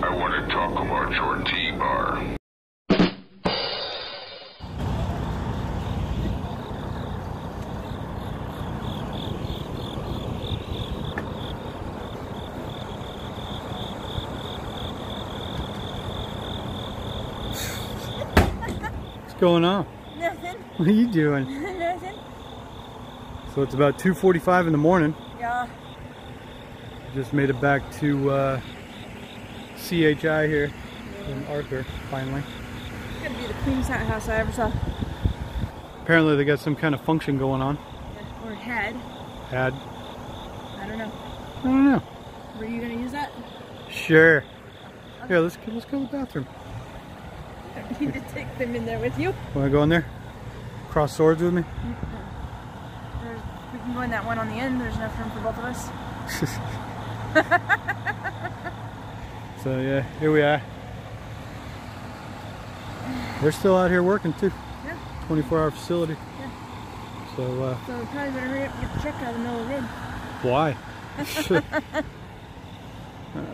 I want to talk about your T-bar. What's going on? Nothing. What are you doing? Nothing. So it's about 2:45 in the morning. Yeah. Just made it back to CHI here in Arthur, finally. It's gonna be the cleanest house I ever saw. Apparently they got some kind of function going on. Or had. Had? I don't know. I don't know. Were you gonna use that? Sure. Here, let's go to the bathroom. You need to take them in there with you. Want to go in there? Cross swords with me? We can go in that one on the end. There's enough room for both of us. So yeah, here we are. They're still out here working too. Yeah. 24-hour facility. Yeah. So we probably better hurry up and get the truck out of the middle of the road. why?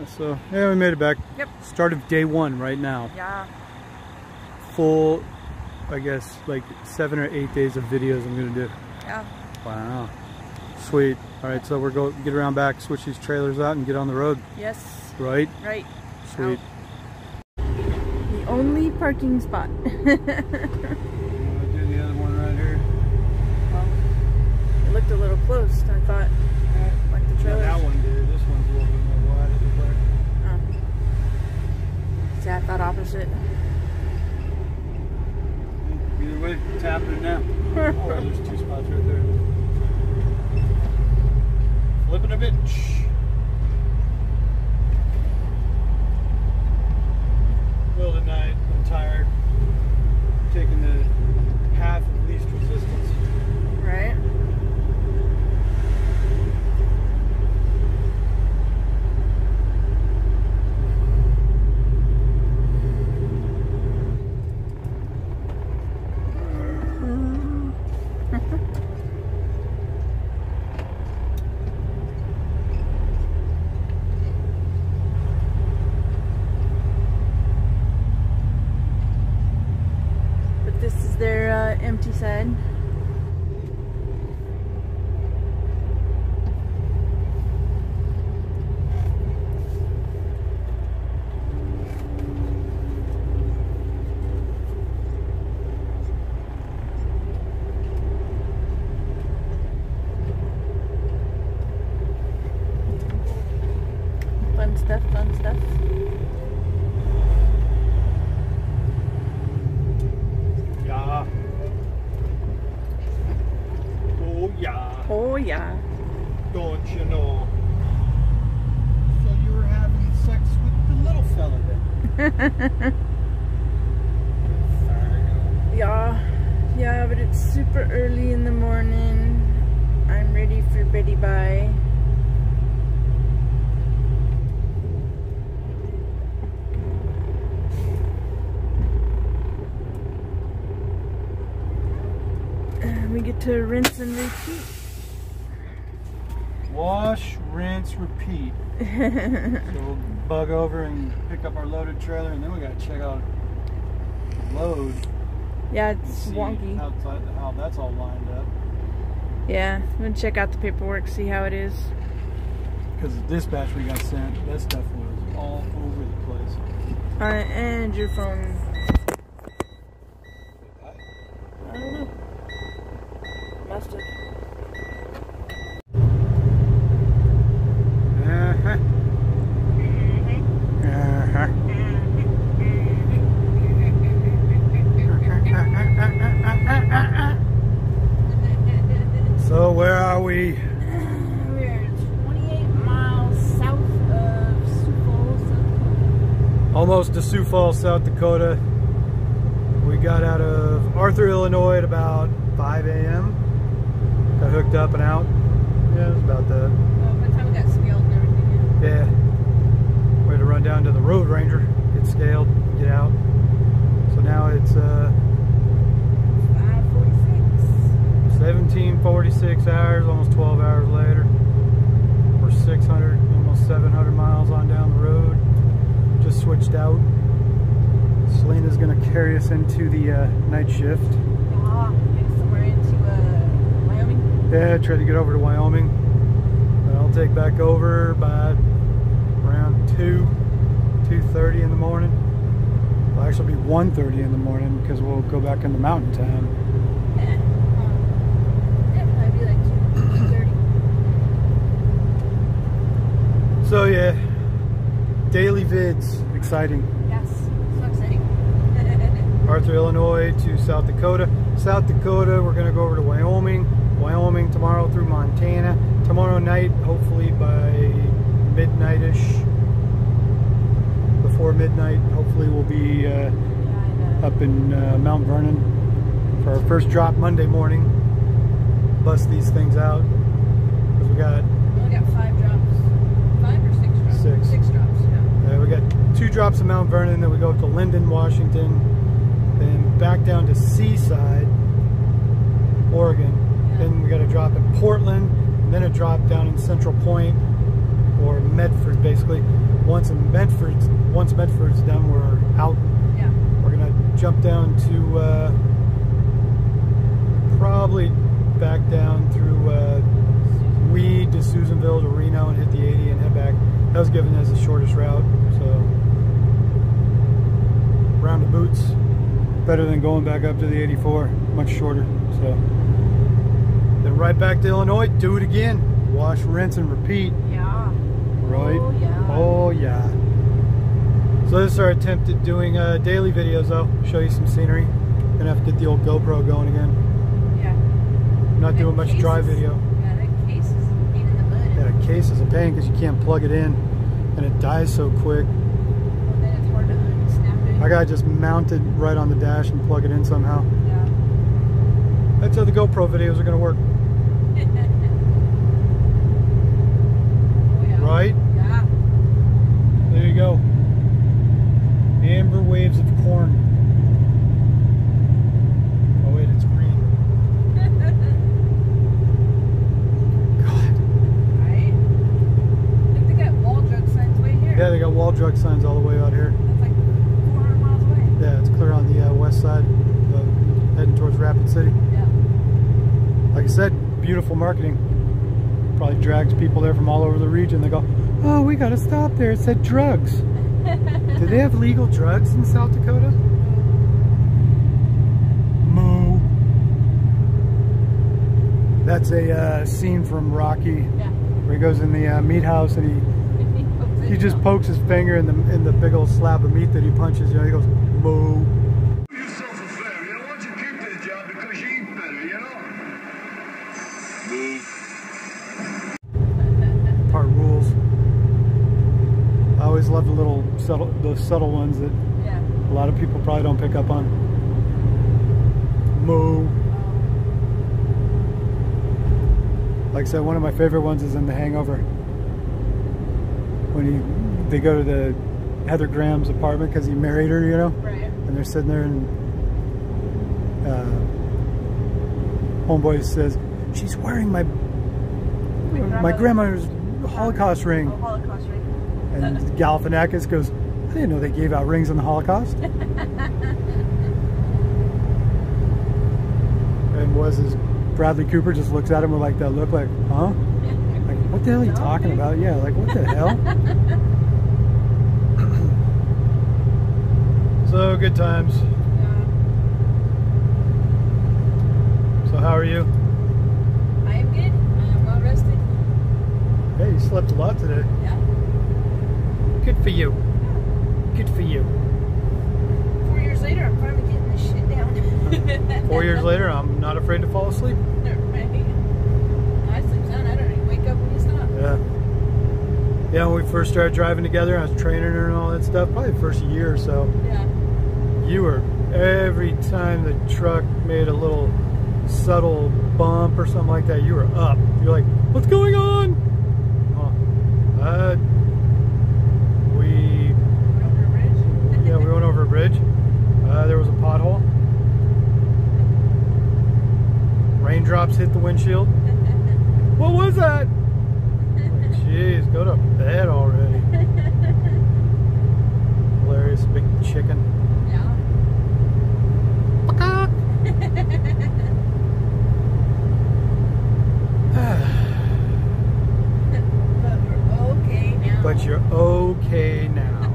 So yeah, we made it back. Yep. Start of day 1 right now. Yeah. Full, I guess, like 7 or 8 days of videos I'm gonna do. Yeah. Wow. Sweet. All right, so we're going to get around back, switch these trailers out, and get on the road. Yes. Right? Right. Sweet. The only parking spot. Do the other one right here. Well, it looked a little close. I thought, like the trailers. Yeah, that one did. This one's a little bit more wide. Oh. See, I thought opposite. Either way, it's happening now. Oh, there's 2 spots right there. Flipping a bitch. Well, tonight I'm tired. Taking the path of least resistance. Right. This is their empty side. Fun stuff, fun stuff. Yeah. Oh yeah. Oh yeah. Don't you know? So you were having sex with the little fella then? Yeah, but it's super early in the morning. I'm ready for Betty Bye. We get to rinse and repeat. Wash, rinse, repeat. So we'll bug over and pick up our loaded trailer, and then we gotta check out the load. Yeah, it's wonky. How that's all lined up. Yeah, I'm gonna check out the paperwork, see how it is. Because the dispatch we got sent, that stuff was all over the place. And your phone. I don't know. Must have. So where are we? We're 28 miles south of Sioux Falls, South Dakota. Almost to Sioux Falls, South Dakota. We got out of Arthur, Illinois at about 5 a.m. Got hooked up and out. Yeah, it was about that. Well, by the time we got scaled and everything. Yeah. We had to run down to the road ranger, get scaled, get out. So now it's 5:46. 17:46 hours, almost 12 hours later. We're 600, almost 700 miles on down the road. Just switched carry us into the night shift. Get somewhere into Wyoming. Yeah, try to get over to Wyoming. And I'll take back over by around 2:30 in the morning. It'll actually be 1:30 in the morning because we'll go back into mountain time. Yeah, probably be like 2:30. So yeah, daily vids, exciting. Yes, so exciting. Arthur, Illinois to South Dakota. South Dakota, we're gonna go over to Wyoming. Wyoming tomorrow through Montana. Tomorrow night, hopefully by midnight-ish. Before midnight, hopefully we'll be up in Mount Vernon for our first drop Monday morning. Bust these things out because we only got 5 drops. 5 or 6 drops? 6. 6 drops, yeah. We got 2 drops in Mount Vernon, then we go to Linden, Washington, then back down to Seaside, Oregon. Yeah. Then we got a drop in Portland, and then a drop down in Central Point or Medford, basically. Once Medford's done, we're out. Yeah. We're gonna jump down to probably back down through Weed to Susanville to Reno and hit the 80 and head back. That was given as the shortest route, so round of boots, better than going back up to the 84, much shorter. So then right back to Illinois, do it again, wash, rinse, and repeat. Yeah. Right? Oh yeah. Oh yeah. So this is our attempt at doing daily videos though. Show you some scenery. Gonna have to get the old GoPro going again. Yeah. Not doing much dry video. Yeah, that case is a pain in the butt. Yeah, the case is a pain because you can't plug it in and it dies so quick. And then it's hard to unsnap it. I gotta just mount it right on the dash and plug it in somehow. Yeah. That's how the GoPro videos are gonna work. Oh, yeah. Right? Yeah. There you go. Amber waves of corn. Oh wait, it's green. God. Right? I think they got wall drug signs way here. Yeah, they got wall drug signs all the way out here. That's like 400 miles away. Yeah, it's clear on the west side, heading towards Rapid City. Yeah. Like I said, beautiful marketing. Probably drags people there from all over the region. They go, oh, we got to stop there. It said drugs. Do they have legal drugs in South Dakota? Moo. That's a scene from Rocky, Yeah. where he goes in the meat house and he just pokes his finger in the big old slab of meat that he punches. You know, he goes, moo. Yourself a favor, you know, why don't you keep this job because you eat better, you know? Part rules. I always love the subtle ones that Yeah. a lot of people probably don't pick up on. Moo. Like I said, one of my favorite ones is in The Hangover. When they go to Heather Graham's apartment because he married her, you know? Right. And they're sitting there and homeboy says, she's wearing my grandmother's Holocaust ring. Oh, Holocaust ring. And Galifianakis goes, I didn't know they gave out rings in the Holocaust. And Bradley Cooper just looks at him with like that look like, huh? Like, what the hell are you talking about? Yeah, like, what the hell? So, good times. So, how are you? I am good. I am well rested. Hey, you slept a lot today. Yeah. Good for you. Good for you. 4 years later, I'm finally getting this shit down. 4 years later, I'm not afraid to fall asleep. Right. I sleep sound. I don't even wake up when you stop. Yeah. Yeah, when we first started driving together, I was training her and all that stuff, probably the first year or so. Yeah. You were, every time the truck made a little subtle bump or something like that, you were up. You're like, what's going on? We Went over a bridge. Yeah, we went over a bridge. There was a pothole. Raindrops hit the windshield. What was that? Like, jeez, go to bed already. Hilarious, big chicken. Yeah. okay now.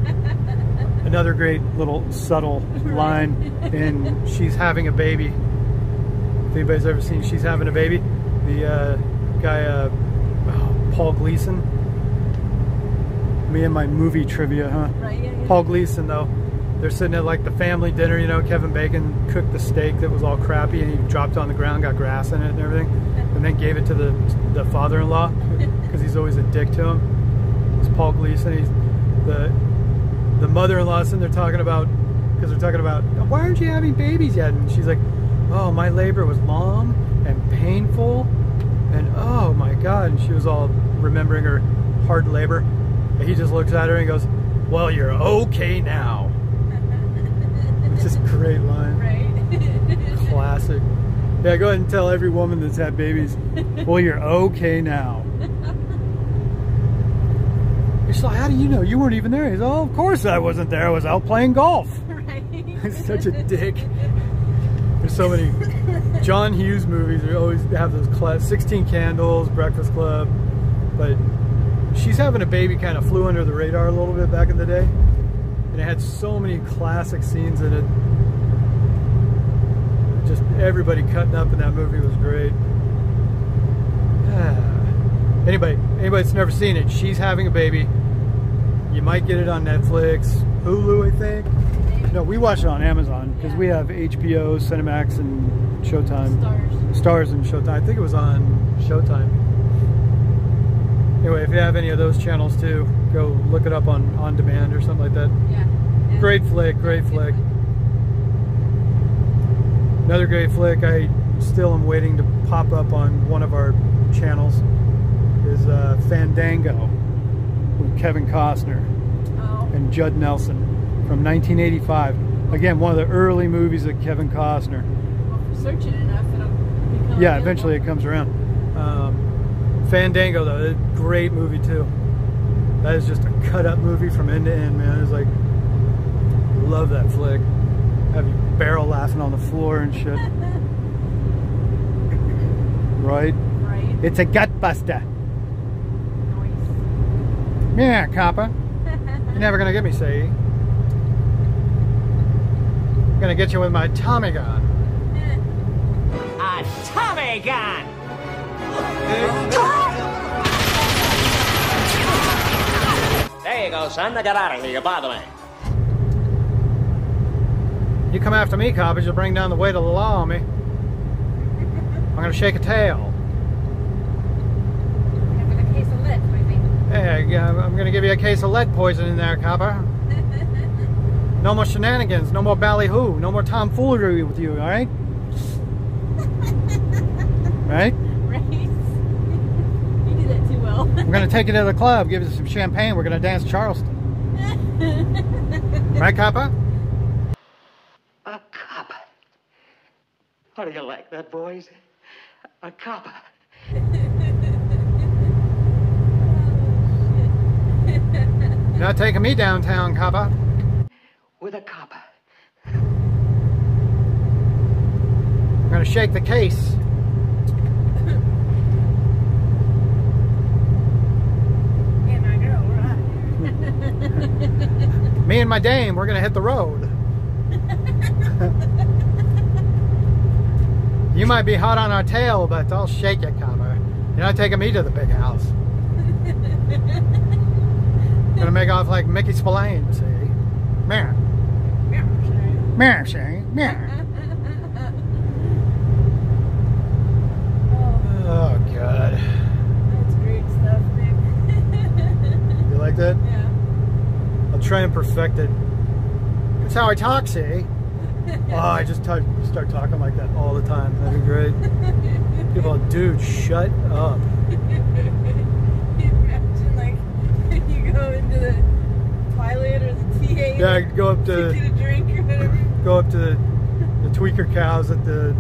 Another great little subtle line in She's Having a Baby. If anybody's ever seen She's Having a Baby, the guy, Paul Gleason. Me and my movie trivia, huh? Right, yeah. Paul Gleason, though. They're sitting at like the family dinner, you know, Kevin Bacon cooked the steak that was all crappy and he dropped it on the ground, got grass in it and everything, and then gave it to the father-in-law because he's always a dick to him. It's Paul Gleason. He's the mother-in-law sitting there talking about, because they're talking about, why aren't you having babies yet? And she's like, oh, my labor was long and painful and oh my God. And she was all remembering her hard labor. And he just looks at her and goes, well, you're okay now. It's just a great line. Right? Classic. Yeah, go ahead and tell every woman that's had babies, well, you're okay now. She's like, how do you know? You weren't even there. He's like, oh, of course I wasn't there. I was out playing golf. Right. He's such a dick. There's so many John Hughes movies. They always have those 16 Candles, Breakfast Club. But She's Having a Baby kind of flew under the radar a little bit back in the day. And it had so many classic scenes in it. Just everybody cutting up in that movie was great. Anybody that's never seen it, She's Having a Baby. You might get it on Netflix, Hulu, I think. No, we watch it on Amazon because we have HBO, Cinemax, and Showtime. Stars and Showtime. I think it was on Showtime. Anyway, if you have any of those channels too, go look it up on demand or something like that. Yeah. Great flick, great flick. Another great flick I still am waiting to pop up on one of our channels is Fandango with Kevin Costner and Judd Nelson from 1985. Again, one of the early movies of Kevin Costner. Well, if you're searching enough, it'll become yeah, eventually it comes around. Fandango, though, a great movie too. That is just a cut-up movie from end to end, man. It's like, love that flick. Have you barrel laughing on the floor and shit. Right? Right. It's a gut buster. Nice. Yeah, copper. You're never gonna get me, say. I'm gonna get you with my Tommy gun. A Tommy gun! There you go, son. Now get out of here. You bother me. You come after me, coppers, you'll bring down the weight of the law on me. I'm gonna shake a tail. Having a case of lead, maybe. Hey, I'm gonna give you a case of lead poisoning there, copper. No more shenanigans, no more ballyhoo, no more tomfoolery with you, alright? Right? Right. You do that too well. I'm gonna take you to the club, give you some champagne, we're gonna dance Charleston. Right, copper? A copper. How do you like that, boys? A copper. You're not taking me downtown, copper. With a copper. I'm gonna shake the case. And my girl, we're out here. Me and my dame, we're gonna hit the road. You might be hot on our tail, but I'll shake you, copper. You're not taking me to the big house. Gonna make off like Mickey Spillane, see? Meh. Meh, see? Meh. Oh, God. That's great stuff, Nick. You like that? Yeah. I'll try and perfect it. That's how I talk, see? Oh, I just start talking like that all the time. That'd be great. People, dude, shut up. Imagine, like, you go into the toilet or the TA. Yeah, go up to get a drink or whatever. Go up to the tweaker cows that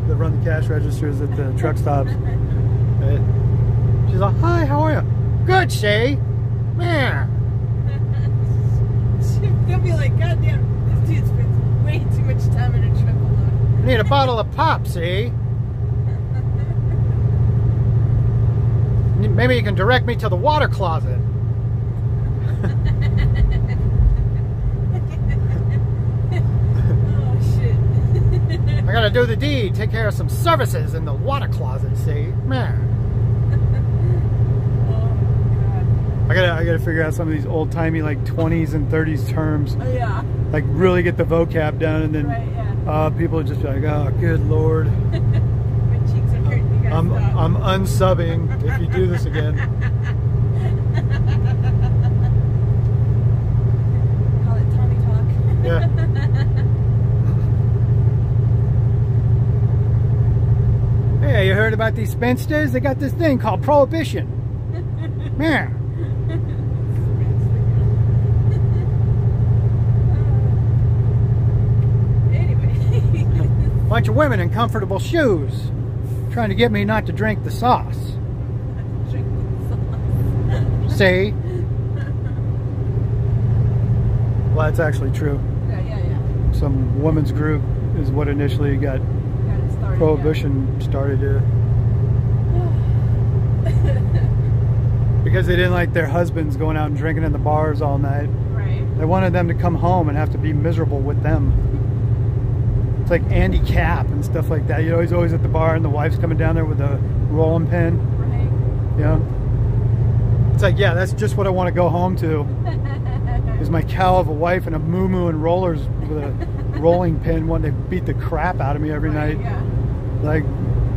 run the cash registers at the truck stops. Right? She's like, "Hi, how are you?" "Good, see? Yeah." They'll be like, "God damn, this dude spends way too much time in a truck alone." "I need a bottle of pop, see? Maybe you can direct me to the water closet." gotta do the deed, take care of some services in the water closet, see? Man. I gotta figure out some of these old timey like 20s and 30s terms. Oh, yeah. Like really get the vocab down, and then Right, yeah. people would just be like, oh, good Lord. My cheeks are hurting. You gotta stop. I'm unsubbing if you do this again. Call it Tommy talk. Yeah. Hey, you heard about these spinsters? They got this thing called prohibition. Man. Bunch of women in comfortable shoes trying to get me not to drink the sauce. See? Well, that's actually true. Yeah. Some women's group is what initially got Started, prohibition started to. Because they didn't like their husbands going out and drinking in the bars all night. Right. They wanted them to come home and have to be miserable with them. It's like Andy Capp and stuff like that. You know, he's always at the bar and the wife's coming down there with a rolling pin. Right. You know? It's like, yeah, that's just what I want to go home to. Is my cow of a wife and a moo-moo and rollers with a rolling pin wanting to beat the crap out of me every night. Yeah. Like,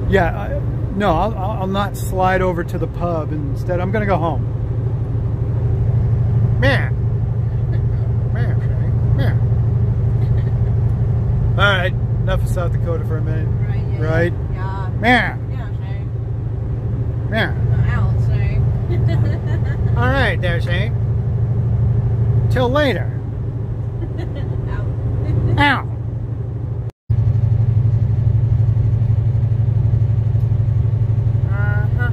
yeah, no, I'll not slide over to the pub. Instead, I'm going to go home. Man. All right, enough of South Dakota for a minute. Right. Yeah. Right? Yeah. Man. Yeah, Shay. Man. Out, Shay. All right, there, Shane. Till later. Out. Ow.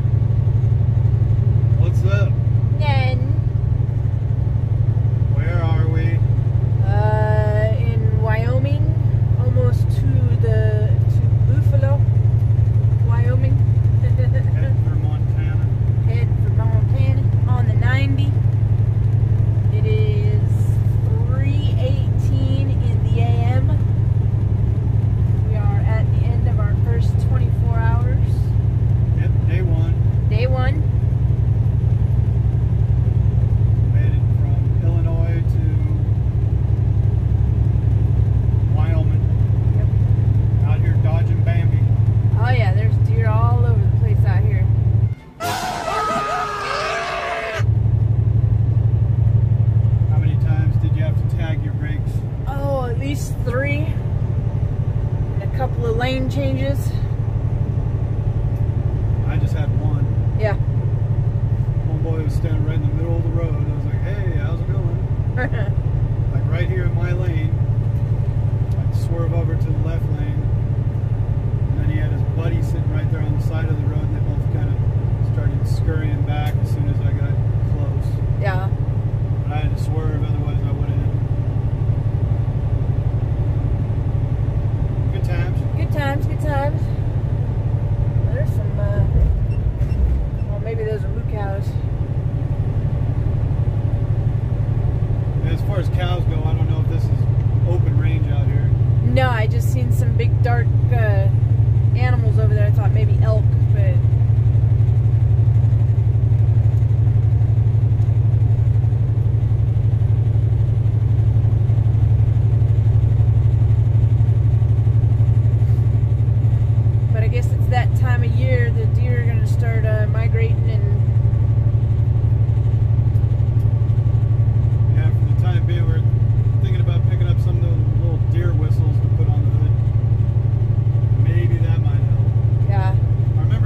What's up? Then, Where are we? in Wyoming, almost to Buffalo, Wyoming. Heading for Montana. Head for Montana on the 90. It is 3:18 in the AM. We are at the end of our first 24 hours. Yep, day one. Day one. Made it from Illinois to Wyoming. Yep. Out here dodging Bambi. Oh yeah, there's deer all over the place out here. How many times did you have to tag your brakes? Oh, at least 3. And a couple of lane changes. I just had one. Yeah. Homeboy was standing right in the middle of the road. I was like, hey, how's it going? Like right here in my lane. I'd swerve over to the left lane. And then he had his buddy sitting right there on the side of the road, and they both kind of started scurrying back as soon as I got close. Yeah. But I had to swerve, otherwise I would have hit. Good times. Good times, good times. There's some, well, maybe those are moo cows. As far as cows go, I don't know if this is open range out here. No, I just seen some big dark animals over there. I thought maybe elk, but I guess it's that time of year the deer are going to start migrating and Yeah, for the time being, we're thinking about picking up some of those little deer whistles to put on the hood. Maybe that might help. yeah. I remember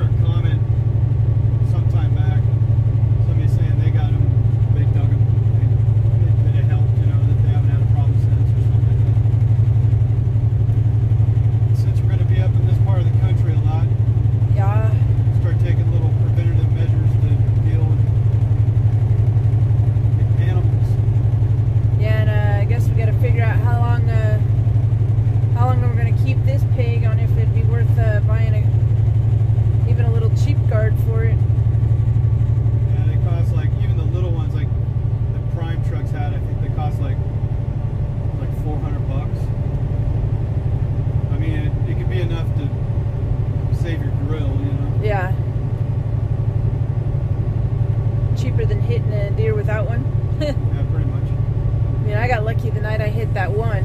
lucky the night I hit that one.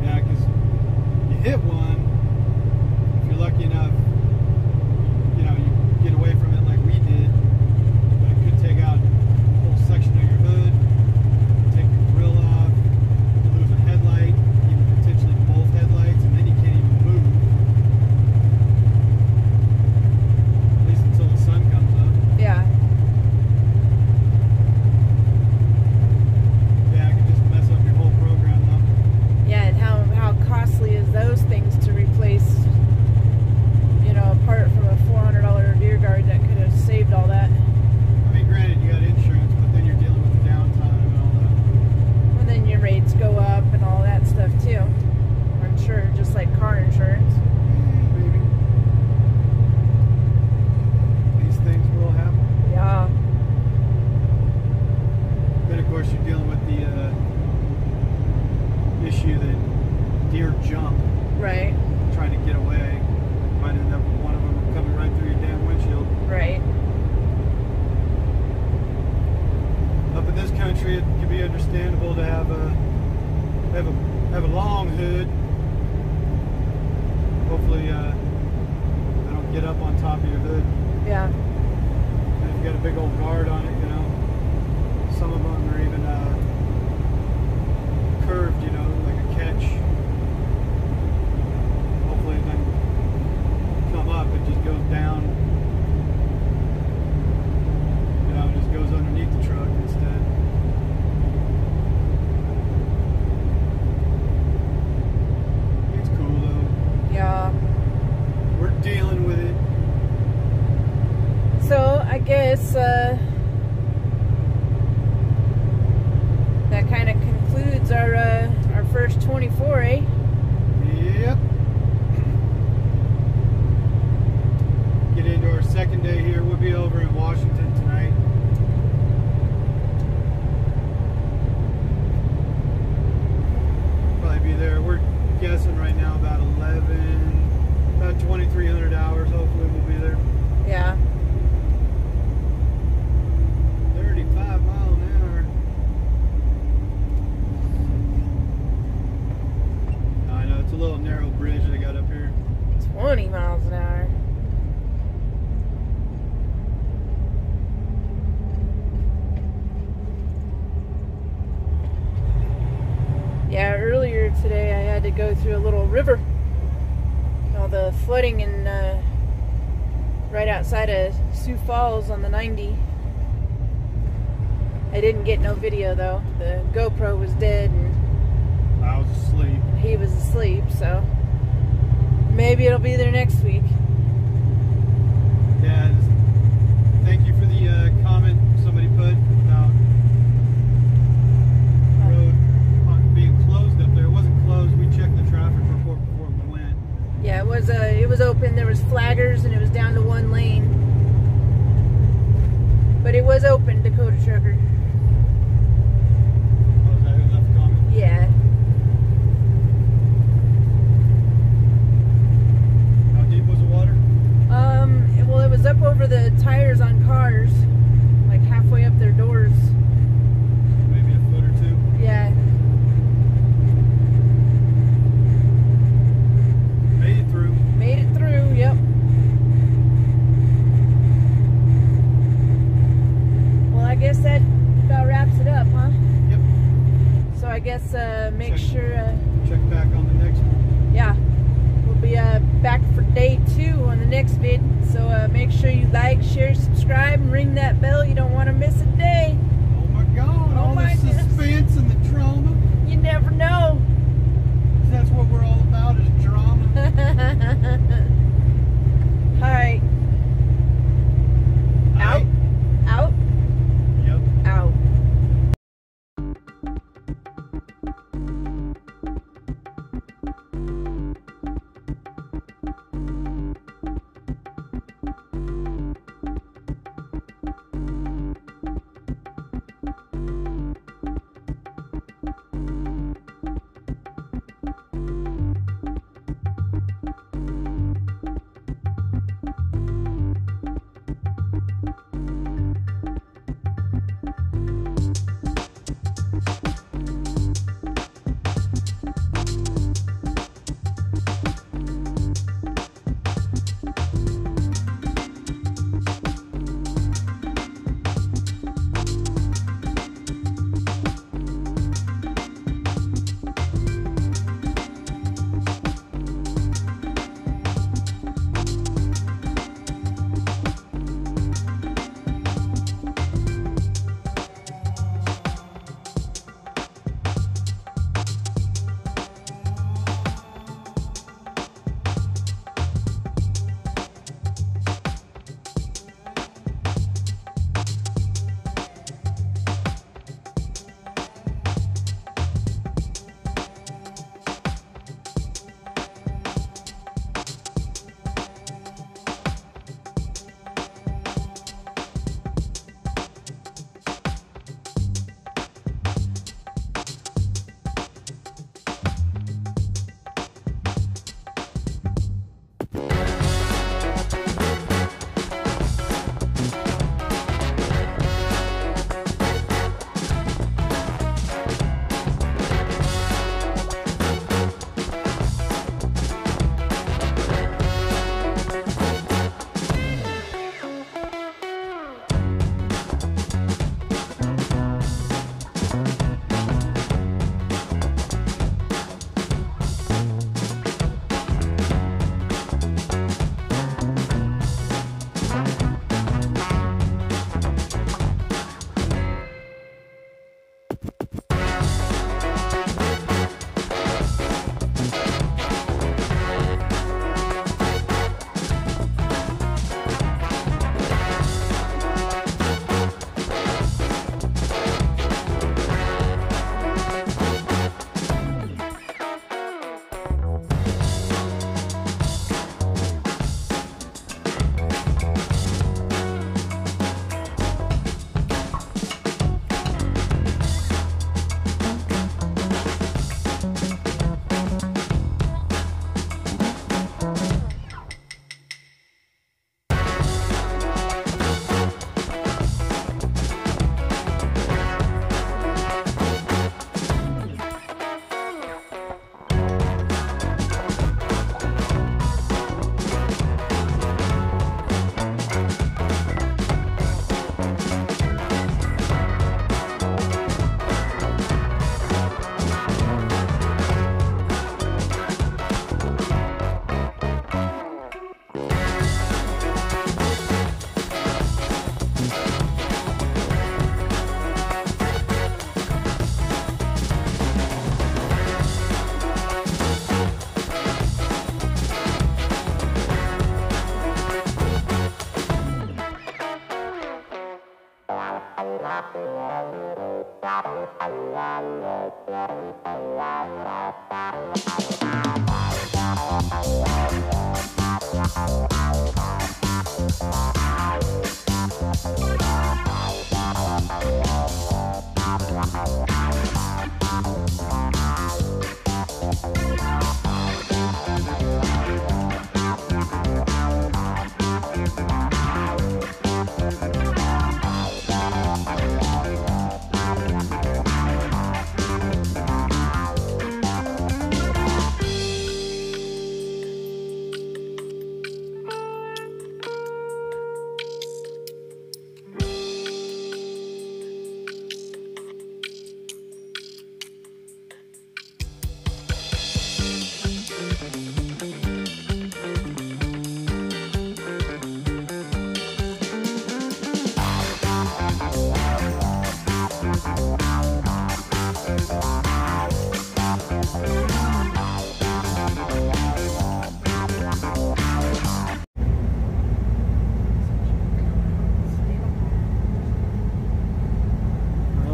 Yeah, because you hit one, if you're lucky enough, you know, you get away from it like we did, but it could take out a whole section of your hood, take your grill off, you lose a headlight, even potentially both headlights, and then you can't even move. At least until the sun comes up. Yeah. Yeah, it could just mess up your whole program though. Yeah, and how costly is those things to replace, you know, apart from a $400 rear guard that could have saved all that. I mean, granted, you got insurance, but then you're dealing with the downtime and all that. Well, then your rates go up and all that stuff too. I'm sure, just like car insurance. Maybe. These things will happen. Yeah. Then, of course, you're dealing with the issue that deer jump, Right. trying to get away. Might end up with one of them coming right through your damn windshield. Right. Up in this country, it can be understandable to have a long hood. Hopefully, I don't get up on top of your hood. Yeah. And if you got a big old guard on it, you know, some of them are even curved, you know, like a catch. Hopefully it doesn't come up, it just goes down. You know, it just goes underneath the truck instead. It's cool though. Yeah. We're dealing with it. So I guess that kind of concludes our first 24, eh? Yep. Get into our second day here. We'll be over in Washington tonight. Probably be there. We're guessing right now about 2,300 hours. Hopefully we'll be there. Yeah. 35 miles an hour. I know it's a little narrow bridge they got up here. 20 miles an hour. Yeah, earlier today I had to go through a little river. All the flooding in right outside of Sioux Falls on the 90. I didn't get no video though. The GoPro was dead and I was asleep. he was asleep, so maybe it'll be there next week. Yeah, thank you for the comment somebody put about the road being closed up there. It wasn't closed. We checked the traffic report before we went. Yeah, it was open. There was flaggers and it was down to one lane. But it was open, Dakota Trucker. Oh, is that who left the comment? Yeah. How deep was the water? Well, it was up over the tires on cars, like halfway up their doors. Maybe a foot or two. Yeah. Made it through. Made it through, yep. Well, I guess that about wraps it up, huh? Yep. So I guess make Check. sure, Check back on the next one. yeah, we'll be back for day 2 on the next vid. So make sure you like, share, subscribe, and ring that bell. You don't want to miss a day. Oh my God! Oh All my the suspense and the drama. You never know. That's what we're all about, is drama. All right. Out. Out. Yep. Out.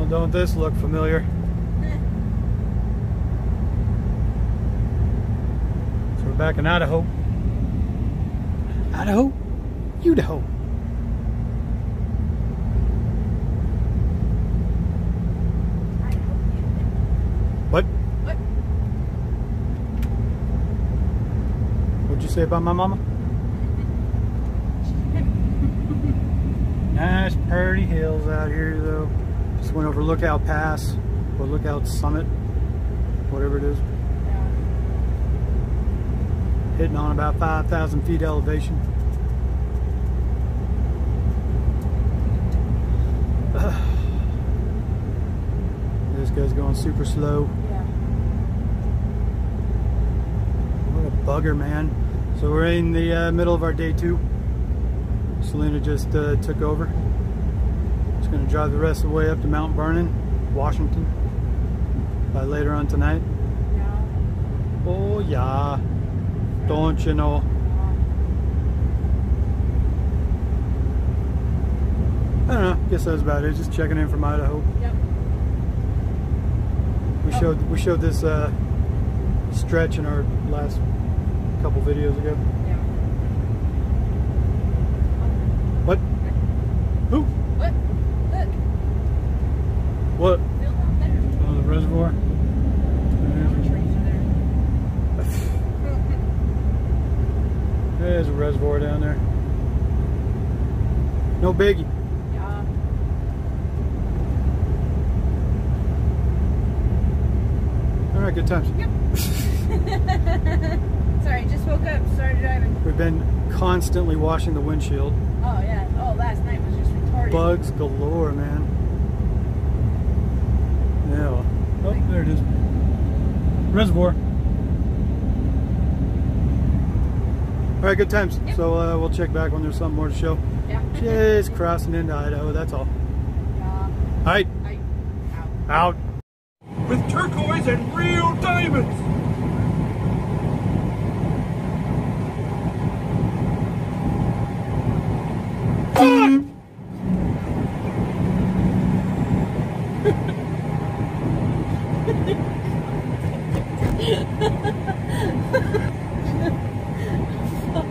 Don't this look familiar? So we're back in Idaho. Idaho? Idaho. What? What? What'd you say about my mama? Nice pretty hills out here though. Just went over Lookout Pass or Lookout Summit, whatever it is. Yeah. Hitting on about 5,000 feet elevation. This guy's going super slow. Yeah. What a bugger, man. So we're in the middle of our day 2. Selena just took over. Just going to drive the rest of the way up to Mount Vernon, Washington, by later on tonight. Yeah. Oh yeah, don't you know? I don't know, guess that was about it. Just checking in from Idaho. Yep. We showed this stretch in our last couple videos ago. Yeah. What? Who? What? Look. What? Field out there. Oh, the reservoir? More trees are there. There's a reservoir down there. No biggie. Yeah. All right, good times. Yep. Sorry, just woke up, started driving. We've been constantly washing the windshield. Oh yeah. Oh, last night was just retarded. Bugs galore, man. Yeah. Oh, there it is. Reservoir. All right, good times. Yep. So we'll check back when there's something more to show. Yeah. Just crossing into Idaho, that's all. Yeah. All right, Out. out. With turquoise and real diamonds. Fuck.